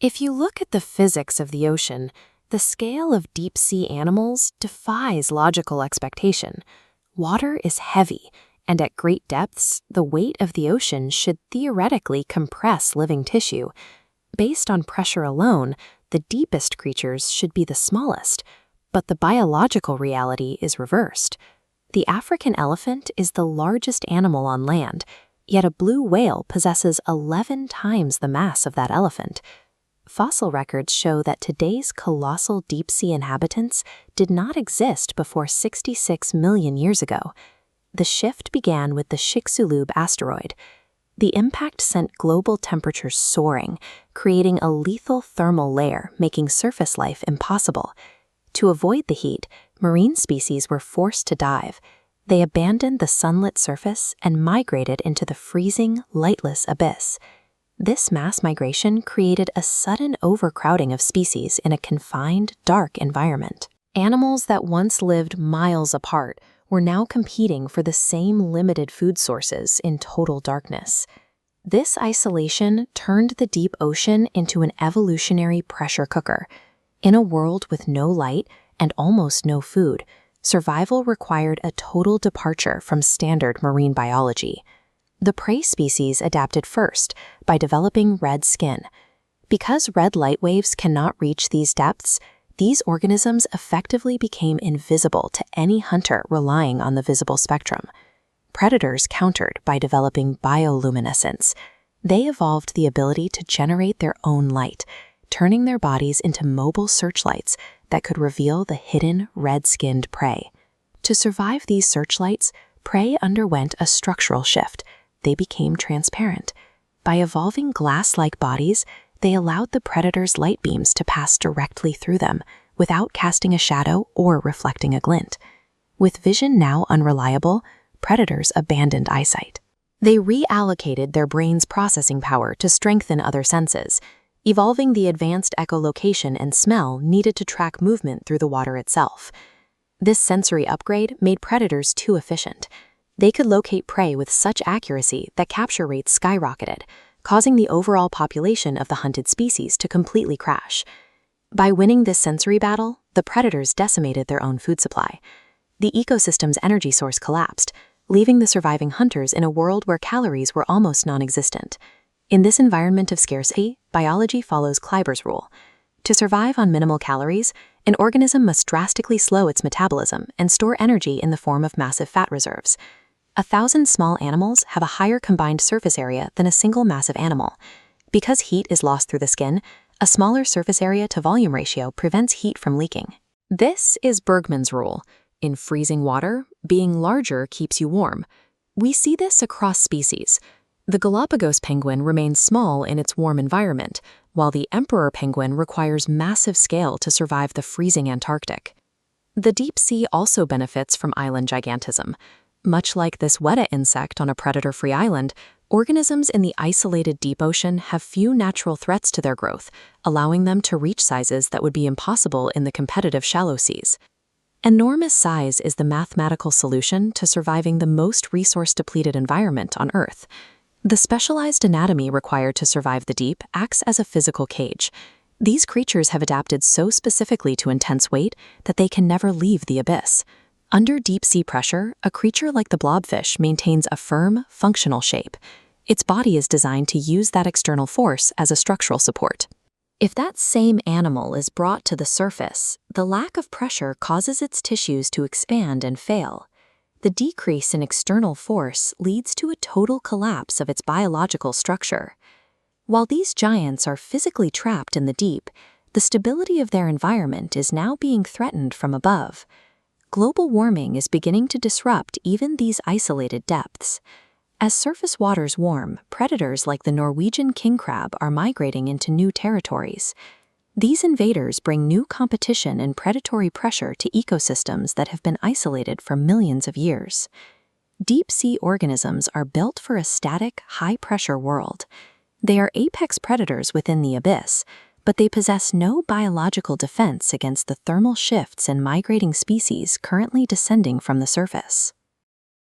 If you look at the physics of the ocean, the scale of deep-sea animals defies logical expectation. Water is heavy, and at great depths, the weight of the ocean should theoretically compress living tissue. Based on pressure alone, the deepest creatures should be the smallest, but the biological reality is reversed. The African elephant is the largest animal on land, yet a blue whale possesses 11 times the mass of that elephant. Fossil records show that today's colossal deep-sea inhabitants did not exist before 66 million years ago. The shift began with the Chicxulub asteroid. The impact sent global temperatures soaring, creating a lethal thermal layer, making surface life impossible. To avoid the heat, marine species were forced to dive. They abandoned the sunlit surface and migrated into the freezing, lightless abyss. This mass migration created a sudden overcrowding of species in a confined, dark environment. Animals that once lived miles apart were now competing for the same limited food sources in total darkness. This isolation turned the deep ocean into an evolutionary pressure cooker. In a world with no light and almost no food, survival required a total departure from standard marine biology. The prey species adapted first by developing red skin. Because red light waves cannot reach these depths, these organisms effectively became invisible to any hunter relying on the visible spectrum. Predators countered by developing bioluminescence. They evolved the ability to generate their own light, turning their bodies into mobile searchlights that could reveal the hidden red-skinned prey. To survive these searchlights, prey underwent a structural shift. They became transparent. By evolving glass-like bodies, they allowed the predator's light beams to pass directly through them, without casting a shadow or reflecting a glint. With vision now unreliable, predators abandoned eyesight. They reallocated their brain's processing power to strengthen other senses, evolving the advanced echolocation and smell needed to track movement through the water itself. This sensory upgrade made predators too efficient. They could locate prey with such accuracy that capture rates skyrocketed, causing the overall population of the hunted species to completely crash. By winning this sensory battle, the predators decimated their own food supply. The ecosystem's energy source collapsed, leaving the surviving hunters in a world where calories were almost non-existent. In this environment of scarcity, biology follows Kleiber's rule. To survive on minimal calories, an organism must drastically slow its metabolism and store energy in the form of massive fat reserves. 1,000 small animals have a higher combined surface area than a single massive animal. Because heat is lost through the skin, a smaller surface area to volume ratio prevents heat from leaking. This is Bergmann's rule. In freezing water, being larger keeps you warm. We see this across species. The Galapagos penguin remains small in its warm environment, while the emperor penguin requires massive scale to survive the freezing Antarctic. The deep sea also benefits from island gigantism. Much like this weta insect on a predator-free island, organisms in the isolated deep ocean have few natural threats to their growth, allowing them to reach sizes that would be impossible in the competitive shallow seas. Enormous size is the mathematical solution to surviving the most resource-depleted environment on Earth. The specialized anatomy required to survive the deep acts as a physical cage. These creatures have adapted so specifically to intense weight that they can never leave the abyss. Under deep-sea pressure, a creature like the blobfish maintains a firm, functional shape. Its body is designed to use that external force as a structural support. If that same animal is brought to the surface, the lack of pressure causes its tissues to expand and fail. The decrease in external force leads to a total collapse of its biological structure. While these giants are physically trapped in the deep, the stability of their environment is now being threatened from above. Global warming is beginning to disrupt even these isolated depths. As surface waters warm, predators like the Norwegian king crab are migrating into new territories. These invaders bring new competition and predatory pressure to ecosystems that have been isolated for millions of years. Deep-sea organisms are built for a static, high-pressure world. They are apex predators within the abyss, but they possess no biological defense against the thermal shifts in migrating species currently descending from the surface.